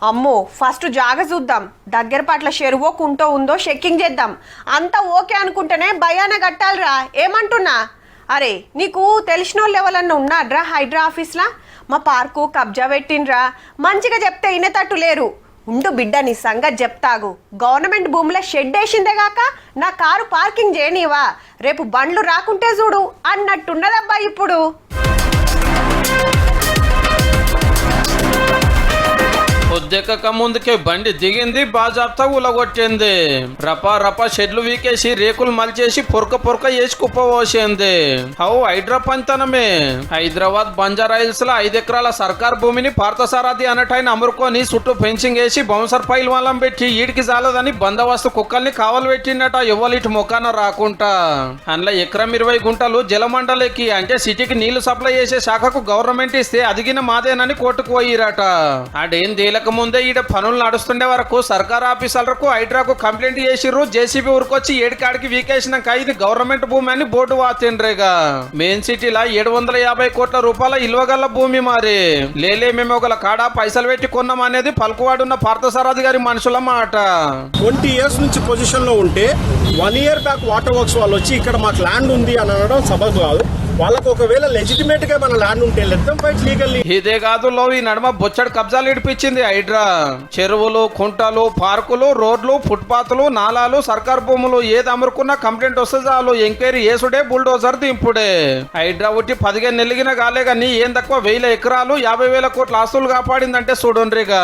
అమ్మో ఫస్ట్ జాగ చూద్దాం. దగ్గర పట్ల చెరువో కుంటో ఉందో చెక్కింగ్ చేద్దాం. అంతా ఓకే అనుకుంటేనే భయాన కట్టాలిరా. ఏమంటున్నా? అరే నీకు తెలిసిన వాళ్ళు ఎవరన్నా ఉన్నాడ్రా హైడ్రా ఆఫీస్లా? మా పార్కు కబ్జా పెట్టిండ్రా. మంచిగా చెప్తే ఇనేతట్టు లేరు. ఉండు బిడ్డ, నీ సంగతి చెప్తాగు. గవర్నమెంట్ భూమిలో షెడ్ వేసిందేగాక నా కారు పార్కింగ్ చేయనివా? రేపు బండ్లు రాకుంటే చూడు అన్నట్టున్నదబ్బా ఇప్పుడు. పొద్దెక్కక ముందుకే బండి దిగింది, బాజాబ్తా ఉలగొట్టింది. రపా రపా షెడ్లు వీకేసి రేకులు మలిచేసి పొరక వేసి కుప్పపోసింది. హైడ్రా పంతనమే. హైదరాబాద్ బంజారా హిల్స్ లో 5 ఎకరాల సర్కార్ భూమిని పార్థసారథి అన్నటైన అమ్ముకొని చుట్టూ ఫెన్సింగ్ వేసి బౌన్సర్ పైల్ వాళ్ళం పెట్టి ఈడికి జాలదని బందోబస్తు కుక్కల్ని కావలు పెట్టిండట. ఇవ్వలిటి మొక్కన రాకుండా. అందులో ఎకరం 20 గుంటలు జలమండలికి అంటే సిటీకి నీళ్లు సప్లై చేసే శాఖకు గవర్నమెంట్ ఇస్తే అదిగిన మాదేనని కోర్టుకు పోయిరట. ఆడేం తేలక ముందే ఈడ పనులు నడుస్తుండే వరకు సర్కార్ ఆఫీసర్లకు హైడ్రాకు కంప్లైంట్ చేసిర్రు. జేసీబీ ఊరుకొచ్చి ఏడికాడికి వీకేసినాక ఇది గవర్నమెంట్ భూమి అని బోర్డు వాతిండ్రేగా. మెయిన్ సిటీలా 750 కోట్ల రూపాయల ఇల్వగల భూమి మరి. లేలే మేము ఒక కాడ పైసలు పెట్టి కొన్నాం అనేది పలుకువాడున్న పార్థసారథి గారి మనుషుల మాట. 20 years నుంచి పొజిషన్ లో ఉంటే 1 year బ్యాక్ వాటర్ వర్క్స్ వాళ్ళు వచ్చి ఇక్కడ మాకు ల్యాండ్ ఉంది అని అనడం సబబు కాదు. వాళ్ళకు ఒకవేళ లెజిటిమేట్ గా మన ల్యాండ్ ఉంటే లెట్ ఫైట్ లీగల్లీ. ఇదే కాదు లో ఈ నడుమ బొచ్చడి కబ్జాలు ఇడిపించింది హైడ్రా. చెరువులు, కుంటలు, పార్కులు, రోడ్లు, ఫుట్పాత్లు, నాలాలు, సర్కార్ భూములు ఏది అమరుకున్నా కంప్లైంట్ వస్తే చాలు ఎంక్వైరీ చేసుడే బుల్డోజర్ దింపుడే. హైడ్రా ఉట్టి 15 నెలగిన కాలే గానీ ఏం తక్కువ 1000 ఎకరాలు 50,000 కోట్ల ఆస్తులు కాపాడిందంటే చూడండిగా.